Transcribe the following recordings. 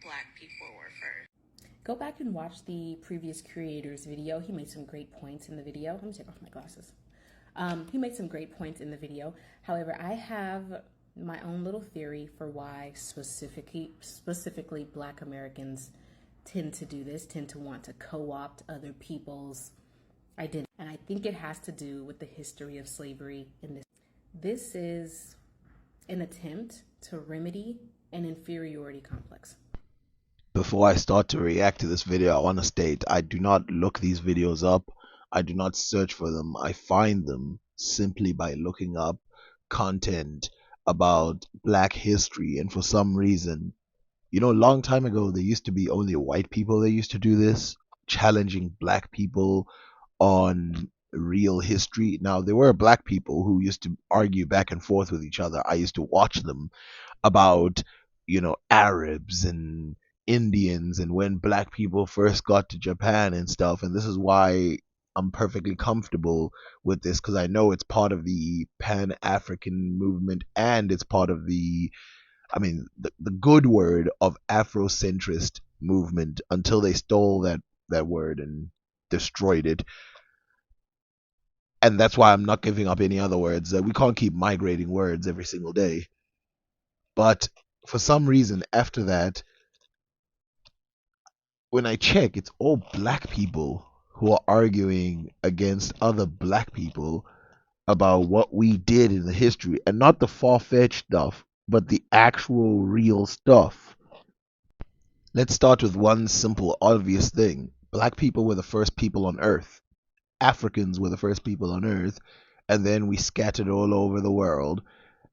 Black people were first. Go back and watch the previous creator's video. He made some great points in the video. Let me take off my glasses. He made some great points in the video. However, I have my own little theory for why specifically Black Americans tend to do this, tend to want to co-opt other people's identity. And I think it has to do with the history of slavery in this. This is an attempt to remedy an inferiority complex. Before I start to react to this video, I want to state I do not look these videos up. I do not search for them. I find them simply by looking up content about Black history. And for some reason, a long time ago, there used to be only white people that used to do this, challenging Black people on real history. Now, there were Black people who used to argue back and forth with each other. I used to watch them about, Arabs and Indians and when Black people first got to Japan and stuff. And this is why I'm perfectly comfortable with this, because I know it's part of the Pan-African movement, and it's part of the good word of Afrocentrist movement until they stole that word and destroyed it. And that's why I'm not giving up any other words. We can't keep migrating words every single day. But for some reason, after that, when I check, it's all Black people who are arguing against other Black people about what we did in the history, and not the far-fetched stuff, but the actual real stuff. Let's start with one simple, obvious thing. Black people were the first people on Earth. Africans were the first people on Earth, and then we scattered all over the world,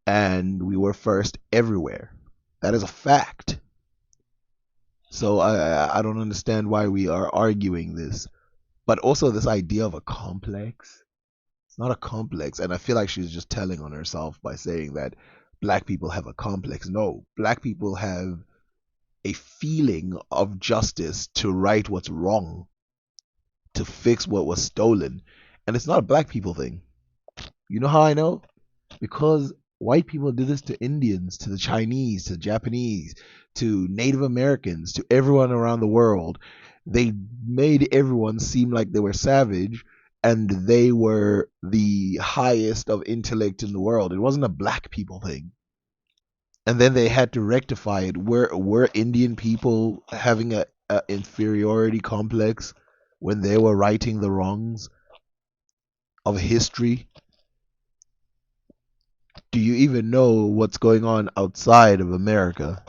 and we were first everywhere. That is a fact. So I don't understand why we are arguing this. But also this idea of a complex. It's not a complex, and I feel like she's just telling on herself by saying that Black people have a complex. No, Black people have a feeling of justice to right what's wrong, to fix what was stolen. And it's not a Black people thing. You know how I know? Because white people did this to Indians, to the Chinese, to the Japanese, to Native Americans, to everyone around the world. They made everyone seem like they were savage and they were the highest of intellect in the world. It wasn't a Black people thing. And then they had to rectify it. Were Indian people having a inferiority complex when they were righting the wrongs of history? Do you even know what's going on outside of America?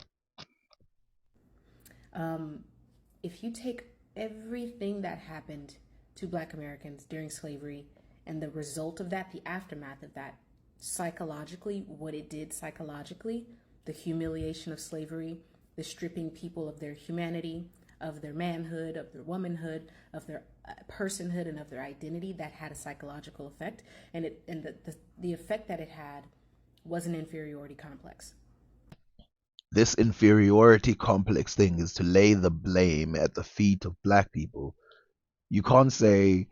If you take everything that happened to Black Americans during slavery and the result of that, the aftermath of that, psychologically, what it did psychologically, the humiliation of slavery, the stripping people of their humanity, of their manhood, of their womanhood, of their personhood, and of their identity, that had a psychological effect. And the effect that it had was an inferiority complex. This inferiority complex thing is to lay the blame at the feet of Black people. You can't say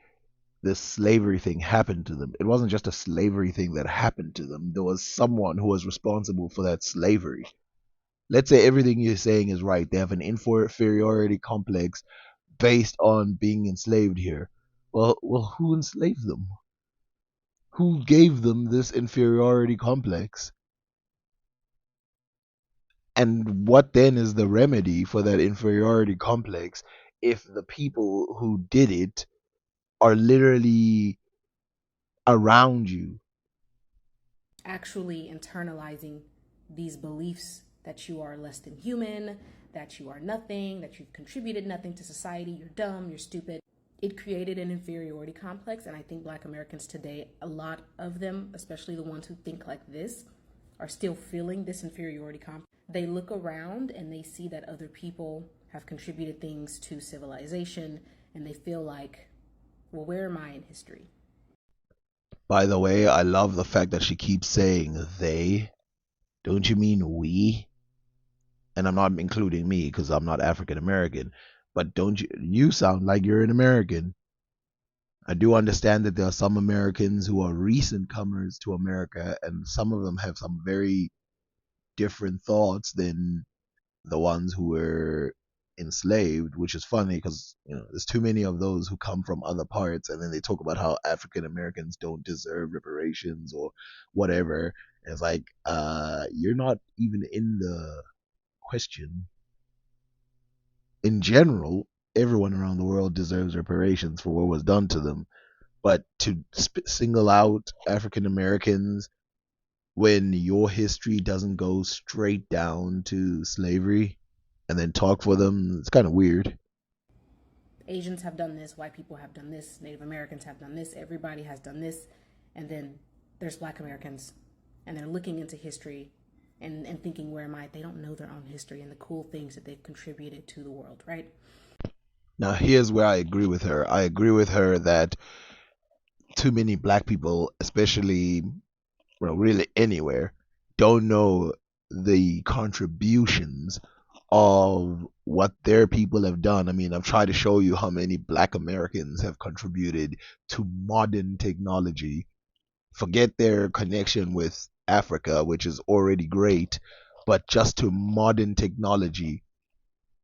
this slavery thing happened to them. It wasn't just a slavery thing that happened to them. There was someone who was responsible for that slavery. Let's say everything you're saying is right. They have an inferiority complex based on being enslaved here. Well, who enslaved them? Who gave them this inferiority complex? And what then is the remedy for that inferiority complex if the people who did it are literally around you? Actually internalizing these beliefs that you are less than human, that you are nothing, that you've contributed nothing to society, you're dumb, you're stupid. It created an inferiority complex, and I think Black Americans today, a lot of them, especially the ones who think like this, are still feeling this inferiority complex. They look around and they see that other people have contributed things to civilization, and they feel like, well, where am I in history? By the way, I love the fact that she keeps saying they. Don't you mean we? And I'm not including me because I'm not African American. But don't you sound like you're an American. I do understand that there are some Americans who are recent comers to America, and some of them have some very different thoughts than the ones who were enslaved, which is funny because there's too many of those who come from other parts, and then they talk about how African Americans don't deserve reparations or whatever. And it's like, you're not even in the question. In general, everyone around the world deserves reparations for what was done to them, but to single out African Americans when your history doesn't go straight down to slavery and then talk for them, it's kind of weird. Asians have done this, white people have done this, Native Americans have done this, everybody has done this, and then there's Black Americans, and they're looking into history and thinking, where am I? They don't know their own history and the cool things that they've contributed to the world, right? Now, here's where I agree with her. I agree with her that too many black people, especially, really anywhere, don't know the contributions of what their people have done. I mean, I've tried to show you how many black Americans have contributed to modern technology. Forget their connection with Africa, which is already great, but just to modern technology.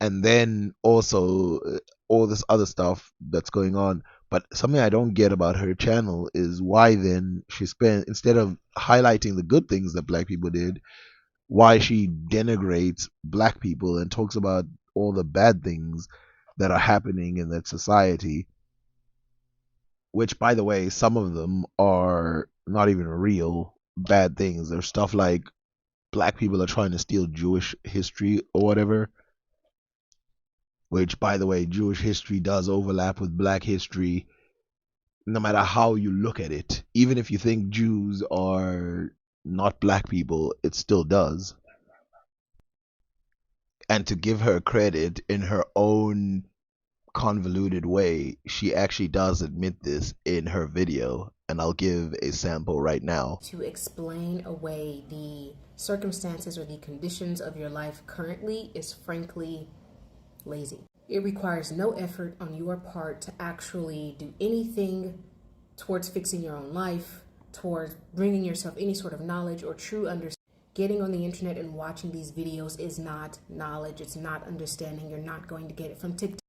And then also all this other stuff that's going on. But something I don't get about her channel is why then she spent, instead of highlighting the good things that black people did, why she denigrates black people and talks about all the bad things that are happening in that society, which, by the way, some of them are not even real bad things. There's stuff like black people are trying to steal Jewish history or whatever, which, by the way, Jewish history does overlap with black history no matter how you look at it. Even if you think Jews are not black people, it still does. And to give her credit, in her own convoluted way, she actually does admit this in her video, and I'll give a sample right now. To explain away the circumstances or the conditions of your life currently is frankly lazy. It requires no effort on your part to actually do anything towards fixing your own life, towards bringing yourself any sort of knowledge or true understanding. Getting on the internet and watching these videos is not knowledge. It's not understanding. You're not going to get it from TikTok.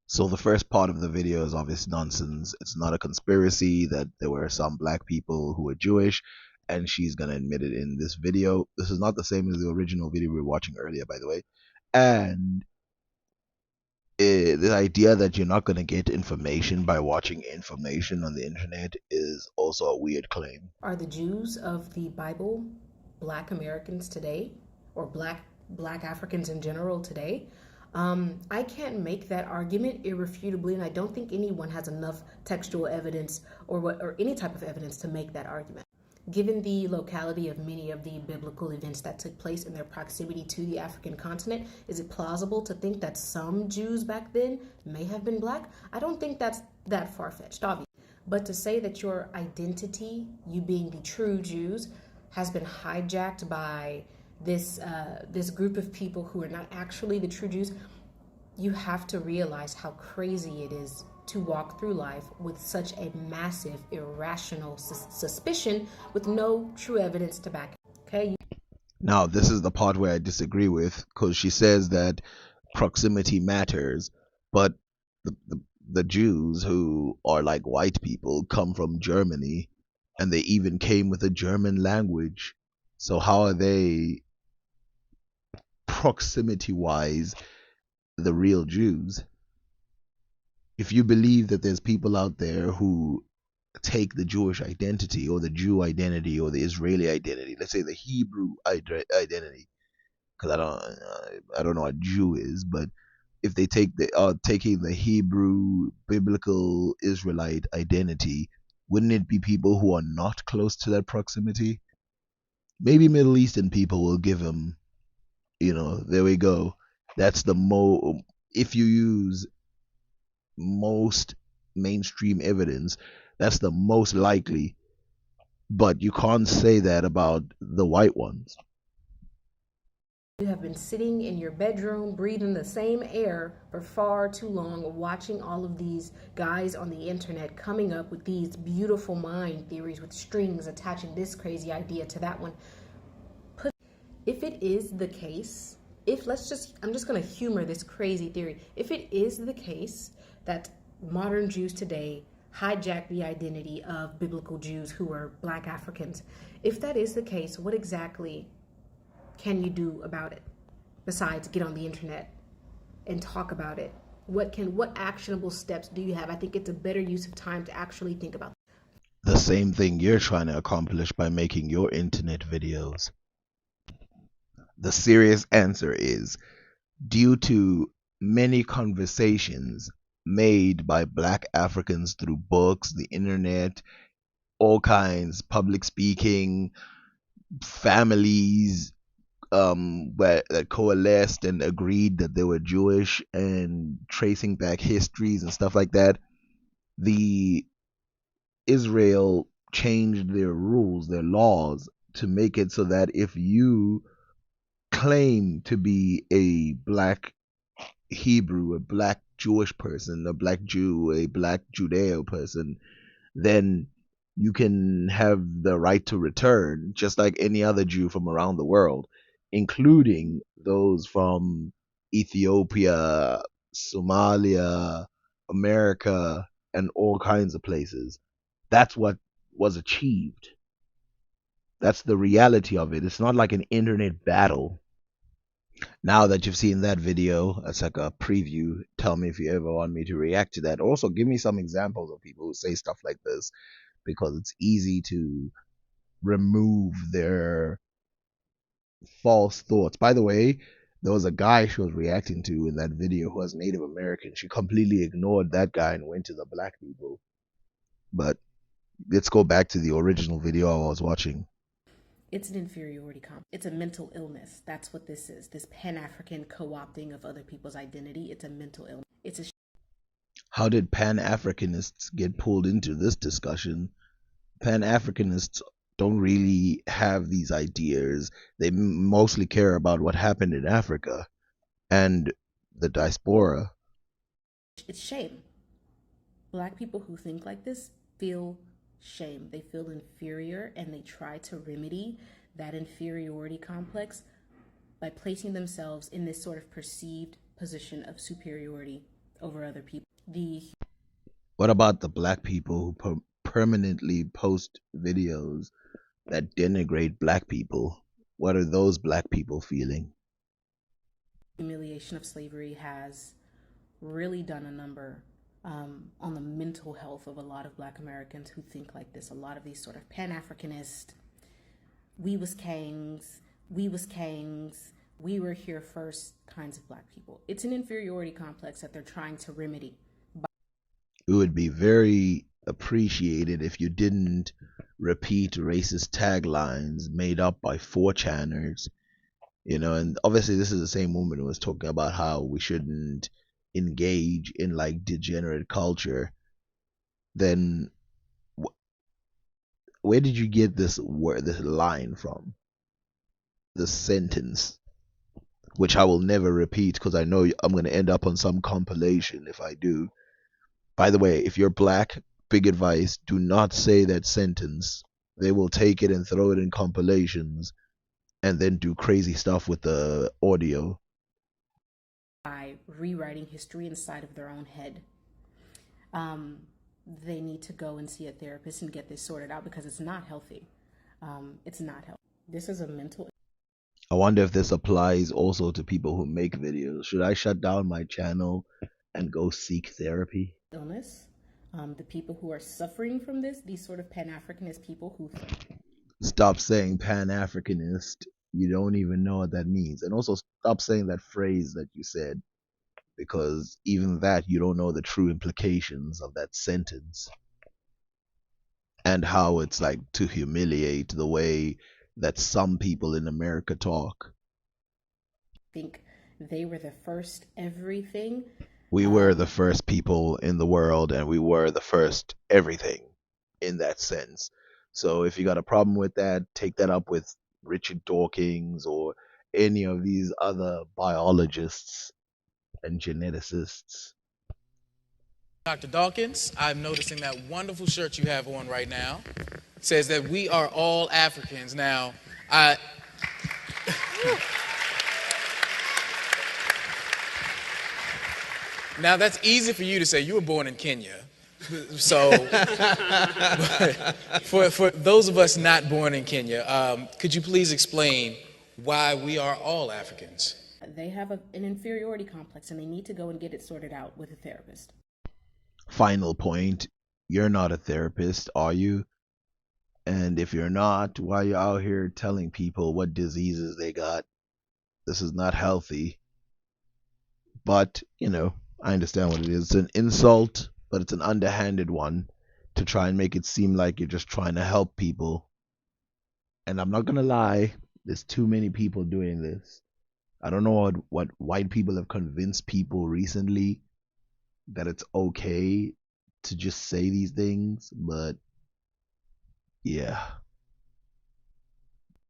So the first part of the video is obvious nonsense. It's not a conspiracy that there were some black people who were Jewish, and she's gonna admit it in this video. This is not the same as the original video we were watching earlier, by the way. And the idea that you're not gonna get information by watching information on the internet is also a weird claim. Are the Jews of the Bible Black Americans today, or Black Africans in general today? I can't make that argument irrefutably, and I don't think anyone has enough textual evidence or any type of evidence to make that argument. Given the locality of many of the biblical events that took place in their proximity to the African continent, is it plausible to think that some Jews back then may have been black? I don't think that's that far-fetched, obviously. But to say that your identity, you being the true Jews, has been hijacked by this group of people who are not actually the true Jews, you have to realize how crazy it is to walk through life with such a massive, irrational suspicion with no true evidence to back it. Okay? Now, this is the part where I disagree with, because she says that proximity matters, but the Jews, who are like white people, come from Germany, and they even came with a German language. So how are they proximity-wise the real Jews? If you believe that there's people out there who take the Jewish identity or the Jew identity or the Israeli identity, let's say the Hebrew identity, because I don't know what Jew is, but if they taking the Hebrew biblical Israelite identity, wouldn't it be people who are not close to that proximity? Maybe Middle Eastern people will give them, there we go. That's if you use most mainstream evidence, that's the most likely. But you can't say that about the white ones. You have been sitting in your bedroom, breathing the same air for far too long, watching all of these guys on the internet coming up with these beautiful mind theories with strings attaching this crazy idea to that one. If it is the case if I'm just going to humor this crazy theory. If it is the case that modern Jews today hijack the identity of biblical Jews who were Black Africans, if that is the case, what exactly can you do about it besides get on the internet and talk about it? What actionable steps do you have? I think it's a better use of time to actually think about The same thing you're trying to accomplish by making your internet videos. The serious answer is due to many conversations made by Black Africans through books, the internet, all kinds, public speaking, families that coalesced and agreed that they were Jewish and tracing back histories and stuff like that. The Israel changed their rules, their laws to make it so that if you claim to be a Black Hebrew, a Black Jewish person, a Black Jew, a Black Judeo person, then you can have the right to return just like any other Jew from around the world, including those from Ethiopia, Somalia, America, and all kinds of places. That's what was achieved. That's the reality of it. It's not like an internet battle. Now that you've seen that video, that's like a preview. Tell me if you ever want me to react to that. Also, give me some examples of people who say stuff like this, because it's easy to remove their false thoughts. By the way, there was a guy she was reacting to in that video who was Native American. She completely ignored that guy and went to the Black people. But let's go back to the original video I was watching. It's an inferiority complex. It's a mental illness. That's what this is. This Pan-African co-opting of other people's identity. It's a mental illness. It's a How did Pan-Africanists get pulled into this discussion? Pan-Africanists don't really have these ideas. They mostly care about what happened in Africa and the diaspora. it's shame. Black people who think like this feel shame. They feel inferior, and they try to remedy that inferiority complex by placing themselves in this sort of perceived position of superiority over other people. What about the Black people who permanently post videos that denigrate Black people? What are those Black people feeling? Humiliation of slavery has really done a number on the mental health of a lot of Black Americans who think like this. A lot of these sort of Pan-Africanist, we was kings, we was kings, we were here first kinds of Black people. It's an inferiority complex that they're trying to remedy. It would be very appreciated if you didn't repeat racist taglines made up by 4chaners, and obviously this is the same woman who was talking about how we shouldn't engage in like degenerate culture. Then where did you get this word, this line from? This sentence, which I will never repeat because I know I'm going to end up on some compilation if I do. By the way, if you're Black, big advice, do not say that sentence. They will take it and throw it in compilations and then do crazy stuff with the audio. By rewriting history inside of their own head. They need to go and see a therapist and get this sorted out because it's not healthy. It's not healthy. This is a mental. I wonder if this applies also to people who make videos. Should I shut down my channel and go seek therapy? Illness. The people who are suffering from this, these sort of Pan-Africanist people who... Stop saying Pan-Africanist. You don't even know what that means. And also stop saying that phrase that you said, because even that, you don't know the true implications of that sentence and how it's like to humiliate the way that some people in America talk. Think they were the first everything. We were the first people in the world, and we were the first everything in that sense. So if you got a problem with that, take that up with Richard Dawkins or any of these other biologists and geneticists. Dr. Dawkins, I'm noticing that wonderful shirt you have on right now. It says that we are all Africans. Now, Now that's easy for you to say. You were born in Kenya. So, for those of us not born in Kenya, could you please explain why we are all Africans? They have an inferiority complex and they need to go and get it sorted out with a therapist. Final point. You're not a therapist, are you? And if you're not, why are you out here telling people what diseases they got? This is not healthy. But, I understand what it is. It's an insult, but it's an underhanded one to try and make it seem like you're just trying to help people. And I'm not going to lie, there's too many people doing this. I don't know what white people have convinced people recently that it's okay to just say these things, but yeah.